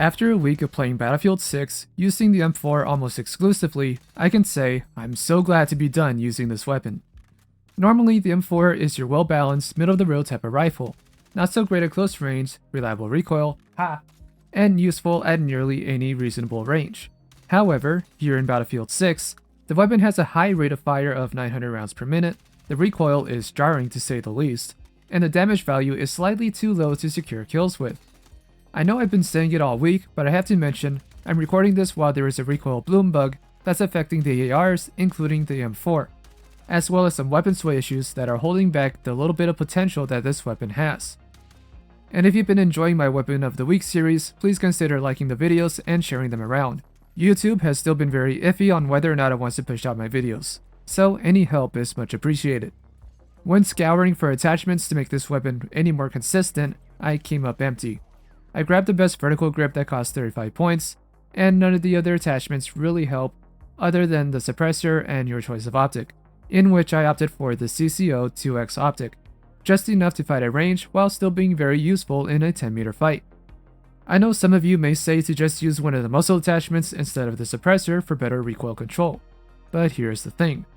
After a week of playing Battlefield 6, using the M4 almost exclusively, I can say I'm so glad to be done using this weapon. Normally, the M4 is your well-balanced, middle-of-the-road type of rifle, not so great at close range, reliable recoil, and useful at nearly any reasonable range. However, here in Battlefield 6, the weapon has a high rate of fire of 900 rounds per minute, the recoil is jarring to say the least, and the damage value is slightly too low to secure kills with. I know I've been saying it all week, but I have to mention, I'm recording this while there is a recoil bloom bug that's affecting the ARs, including the M4, as well as some weapon sway issues that are holding back the little bit of potential that this weapon has. And if you've been enjoying my Weapon of the Week series, please consider liking the videos and sharing them around. YouTube has still been very iffy on whether or not it wants to push out my videos, so any help is much appreciated. When scouring for attachments to make this weapon any more consistent, I came up empty. I grabbed the best vertical grip that cost 35 points, and none of the other attachments really help other than the suppressor and your choice of optic, in which I opted for the CCO 2X optic, just enough to fight at range while still being very useful in a 10-meter fight. I know some of you may say to just use one of the muzzle attachments instead of the suppressor for better recoil control, but here's the thing.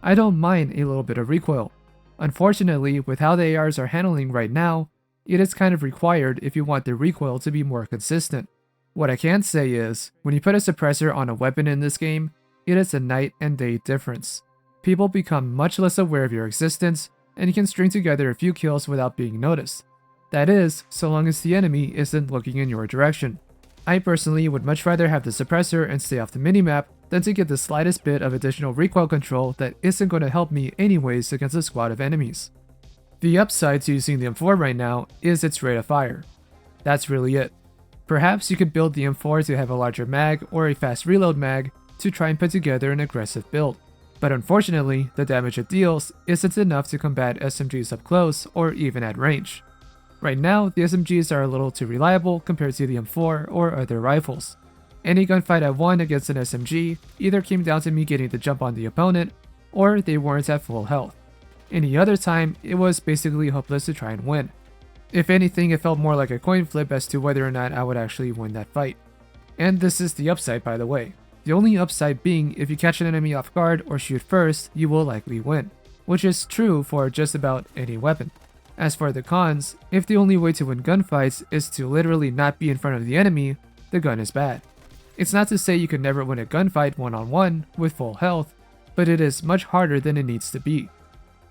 I don't mind a little bit of recoil. Unfortunately, with how the ARs are handling right now, it is kind of required if you want the recoil to be more consistent. What I can say is, when you put a suppressor on a weapon in this game, it is a night and day difference. People become much less aware of your existence, and you can string together a few kills without being noticed. That is, so long as the enemy isn't looking in your direction. I personally would much rather have the suppressor and stay off the minimap than to get the slightest bit of additional recoil control that isn't going to help me anyways against a squad of enemies. The upside to using the M4 right now is its rate of fire. That's really it. Perhaps you could build the M4 to have a larger mag or a fast reload mag to try and put together an aggressive build. But unfortunately, the damage it deals isn't enough to combat SMGs up close or even at range. Right now, the SMGs are a little too reliable compared to the M4 or other rifles. Any gunfight I won against an SMG either came down to me getting the jump on the opponent, or they weren't at full health. Any other time, it was basically hopeless to try and win. If anything, it felt more like a coin flip as to whether or not I would actually win that fight. And this is the upside, by the way. The only upside being if you catch an enemy off guard or shoot first, you will likely win, which is true for just about any weapon. As for the cons, if the only way to win gunfights is to literally not be in front of the enemy, the gun is bad. It's not to say you could never win a gunfight one-on-one with full health, but it is much harder than it needs to be.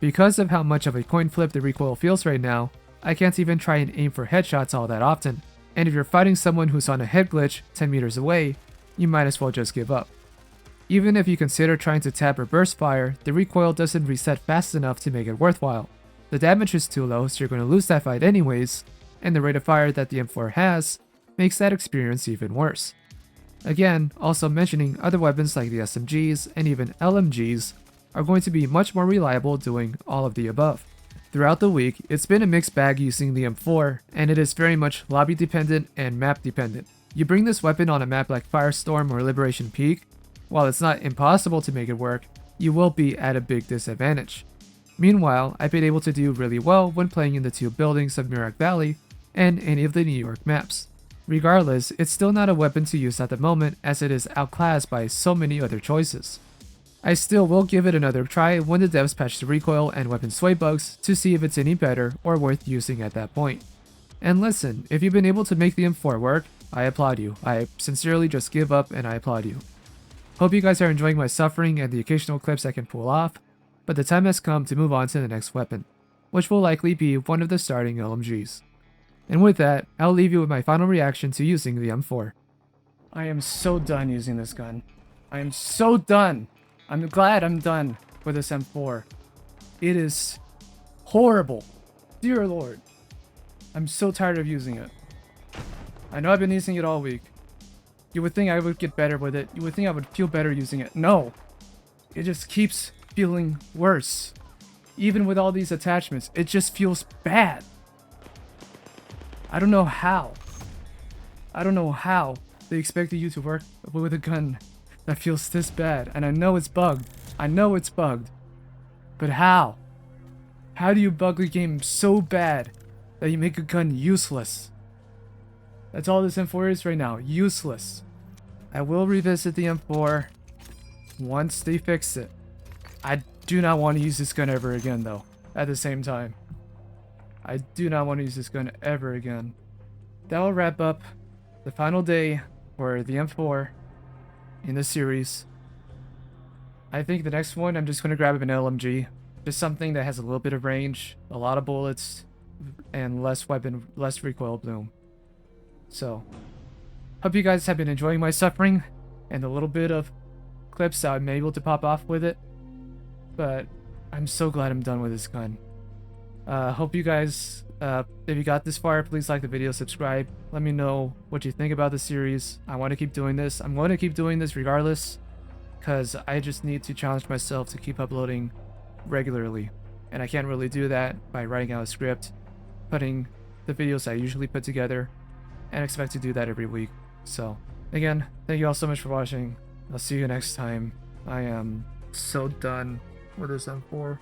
Because of how much of a coin flip the recoil feels right now, I can't even try and aim for headshots all that often, and if you're fighting someone who's on a head glitch 10 meters away, you might as well just give up. Even if you consider trying to tap or burst fire, the recoil doesn't reset fast enough to make it worthwhile. The damage is too low, so you're going to lose that fight anyways, and the rate of fire that the M4 has makes that experience even worse. Again, also mentioning other weapons like the SMGs and even LMGs are going to be much more reliable doing all of the above. Throughout the week, it's been a mixed bag using the M4, and it is very much lobby dependent and map dependent. You bring this weapon on a map like Firestorm or Liberation Peak, while it's not impossible to make it work, you will be at a big disadvantage. Meanwhile, I've been able to do really well when playing in the two buildings of Murak Valley and any of the New York maps. Regardless, it's still not a weapon to use at the moment as it is outclassed by so many other choices. I still will give it another try when the devs patch the recoil and weapon sway bugs to see if it's any better or worth using at that point. And listen, if you've been able to make the M4 work, I applaud you. I sincerely just give up and I applaud you. Hope you guys are enjoying my suffering and the occasional clips I can pull off, but the time has come to move on to the next weapon, which will likely be one of the starting LMGs. And with that, I'll leave you with my final reaction to using the M4. I am so done using this gun. I am so done! I'm glad I'm done with this M4. It is horrible. Dear Lord. I'm so tired of using it. I know I've been using it all week. You would think I would get better with it. You would think I would feel better using it. No. It just keeps feeling worse. Even with all these attachments, it just feels bad. I don't know how. I don't know how they expected you to work with a gun that feels this bad. And I know it's bugged. I know it's bugged. But how? How do you bug the game so bad that you make a gun useless? That's all this M4 is right now. Useless. I will revisit the M4 once they fix it. I do not want to use this gun ever again, though, at the same time. I do not want to use this gun ever again. That will wrap up the final day for the M4 in the series. I think the next one, I'm just going to grab an LMG. Just something that has a little bit of range, a lot of bullets, and less recoil bloom. So, hope you guys have been enjoying my suffering and the little bit of clips that I'm able to pop off with it. But I'm so glad I'm done with this gun. Hope you guys, if you got this far, please like the video, subscribe. Let me know what you think about the series. I want to keep doing this. I'm going to keep doing this regardless, because I just need to challenge myself to keep uploading regularly. And I can't really do that by writing out a script, putting the videos I usually put together, and expect to do that every week. So, again, thank you all so much for watching. I'll see you next time. I am so done with this M4.